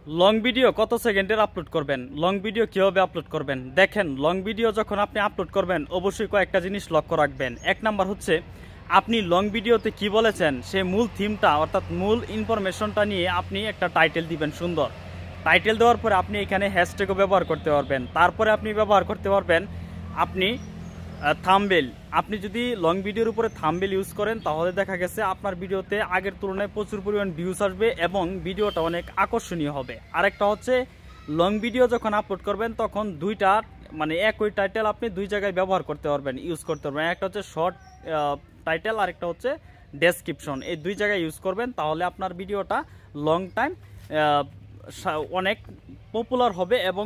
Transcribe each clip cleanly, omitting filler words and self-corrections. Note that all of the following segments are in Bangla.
লং ভিডিও কত সেকেন্ডের আপলোড করবেন, লং ভিডিও কীভাবে আপলোড করবেন। দেখেন, লং ভিডিও যখন আপনি আপলোড করবেন অবশ্যই কয়েকটা জিনিস লক্ষ্য রাখবেন। এক নাম্বার হচ্ছে আপনি লং ভিডিওতে কি বলেছেন সে মূল থিমটা অর্থাৎ মূল ইনফরমেশনটা নিয়ে আপনি একটা টাইটেল দিবেন। সুন্দর টাইটেল দেওয়ার পরে আপনি এখানে হ্যাশট্যাগও ব্যবহার করতে পারবেন। তারপরে আপনি ব্যবহার করতে পারবেন আপনি থাম্বনেল। আপনি যদি লং ভিডিওর উপরে থাম্বনেল ইউজ করেন তাহলে দেখা গেছে আপনার ভিডিওতে আগের তুলনায় প্রচুর পরিমাণ ভিউজ আসবে এবং ভিডিওটা অনেক আকর্ষণীয় হবে। আরেকটা হচ্ছে লং ভিডিও যখন আপলোড করবেন তখন দুইটা মানে একই টাইটেল আপনি দুই জায়গায় ব্যবহার করতে পারবেন, ইউজ করতে পারবেন। একটা হচ্ছে শর্ট টাইটেল, আরেকটা হচ্ছে ডেসক্রিপশন। এই দুই জায়গায় ইউজ করবেন তাহলে আপনার ভিডিওটা লং টাইম অনেক পপুলার হবে এবং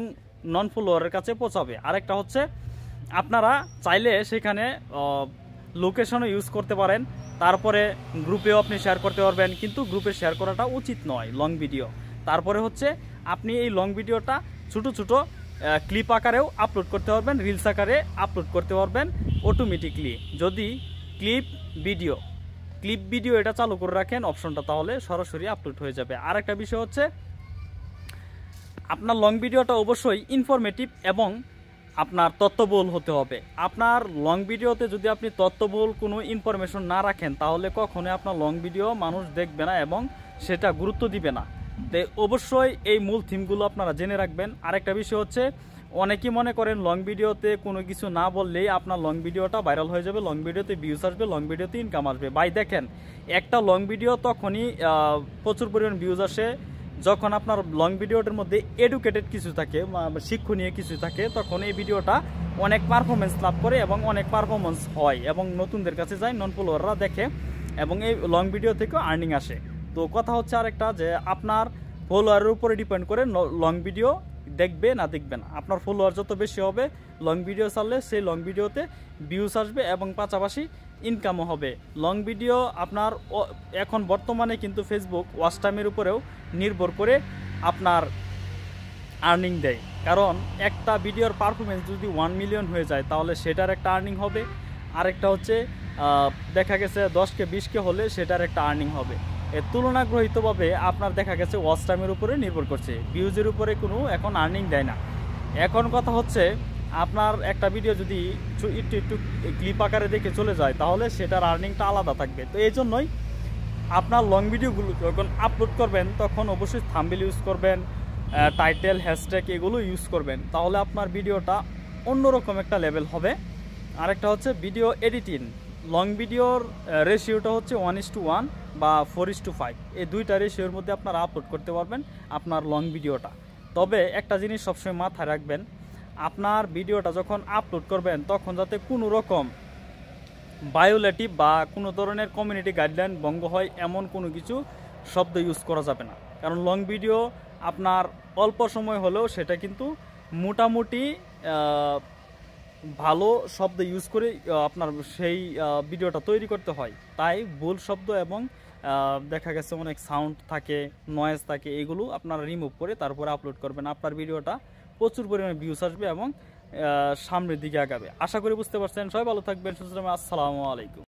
নন ফলোয়ারের কাছে পৌঁছাবে। আরেকটা হচ্ছে আপনারা চাইলে সেখানে লোকেশনও ইউজ করতে পারেন, তারপরে গ্রুপেও আপনি শেয়ার করতে পারবেন, কিন্তু গ্রুপে শেয়ার করাটা উচিত নয় লং ভিডিও। তারপরে হচ্ছে আপনি এই লং ভিডিওটা ছোটো ছোটো ক্লিপ আকারেও আপলোড করতে পারবেন, রিলস আকারে আপলোড করতে পারবেন অটোমেটিকলি। যদি ক্লিপ ভিডিও এটা চালু করে রাখেন অপশনটা, তাহলে সরাসরি আপলোড হয়ে যাবে। আরেকটা বিষয় হচ্ছে আপনার লং ভিডিওটা অবশ্যই ইনফরমেটিভ এবং আপনার তথ্যবহুল হতে হবে। আপনার লং ভিডিওতে যদি আপনি তথ্যবহুল কোনো ইনফরমেশন না রাখেন তাহলে কখনোই আপনার লং ভিডিও মানুষ দেখবে না এবং সেটা গুরুত্ব দিবে না। তো অবশ্যই এই মূল থিমগুলো আপনারা জেনে রাখবেন। আরেকটা বিষয় হচ্ছে অনেকেই মনে করেন লং ভিডিওতে কোনো কিছু না বললেই আপনার লং ভিডিওটা ভাইরাল হয়ে যাবে, লং ভিডিওতে ভিউজ আসবে, লং ভিডিওতে ইনকাম আসবে। ভাই দেখেন, একটা লং ভিডিও তখনই প্রচুর পরিমাণ ভিউজ আসে যখন আপনার লং ভিডিওটার মধ্যে এডুকেটেড কিছু থাকে, শিক্ষণীয় কিছু থাকে, তখন এই ভিডিওটা অনেক পারফরমেন্স লাভ করে এবং অনেক পারফরমেন্স হয় এবং নতুনদের কাছে যায়, নন ফলোয়াররা দেখে এবং এই লং ভিডিও থেকেও আর্নিং আসে। তো কথা হচ্ছে আরেকটা যে আপনার ফলোয়ারের উপরে ডিপেন্ড করে লং ভিডিও দেখবে না দেখবে না। আপনার ফলোয়ার যত বেশি হবে লং ভিডিও চাললে সেই লং ভিডিওতে ভিউজ আসবে এবং পাশাপাশি ইনকামও হবে। লং ভিডিও আপনার এখন বর্তমানে কিন্তু ফেসবুক ওয়াচ টাইমের উপরেও নির্ভর করে আপনার আর্নিং দেয়, কারণ একটা ভিডিওর পারফরমেন্স যদি 1 মিলিয়ন হয়ে যায় তাহলে সেটার একটা আর্নিং হবে। আরেকটা হচ্ছে দেখা গেছে 10কে 20কে হলে সেটার একটা আর্নিং হবে। এর তুলনাগ্রহিতভাবে আপনার দেখা গেছে ওয়াচ টাইমের উপরে নির্ভর করছে, ভিউজের উপরে কোনো এখন আর্নিং দেয় না। এখন কথা হচ্ছে আপনার একটা ভিডিও যদি একটু ক্লিপ আকারে দেখে চলে যায় তাহলে সেটার আর্নিংটা আলাদা থাকবে। তো এই জন্যই আপনার লং ভিডিওগুলো যখন আপলোড করবেন তখন অবশ্যই থাম্বনেল ইউজ করবেন, টাইটেল, হ্যাশট্যাগ এগুলো ইউজ করবেন, তাহলে আপনার ভিডিওটা অন্যরকম একটা লেভেল হবে। আরেকটা হচ্ছে ভিডিও এডিটিং। লং ভিডিওর রেশিওটা হচ্ছে 1:1 বা 4:5, এই দুইটা রেশিওর মধ্যে আপনারা আপলোড করতে পারবেন আপনার লং ভিডিওটা। তবে একটা জিনিস সবসময় মাথায় রাখবেন, আপনার ভিডিওটা যখন আপলোড করবেন তখন যাতে কোনো রকম ভায়োলেটিভ বা কোনো ধরনের কমিউনিটি গাইডলাইন ভঙ্গ হয় এমন কোনো কিছু শব্দ ইউজ করা যাবে না, কারণ লং ভিডিও আপনার অল্প সময় হলেও সেটা কিন্তু মোটামুটি ভালো শব্দ ইউজ করে আপনার সেই ভিডিওটা তৈরি করতে হয়। তাই ভুল শব্দ এবং দেখা গেছে অনেক সাউন্ড থাকে, নয়েজ থাকে, এগুলো আপনারা রিমুভ করে তারপরে আপলোড করবেন। আপনার ভিডিওটা প্রচুর পরিমাণে ভিউজ আসবে এবং সামনের দিকে আগাবে। আশা করি বুঝতে পারছেন। সবাই ভালো থাকবেন, সুস্থ থাকবেন। আসসালামু আলাইকুম।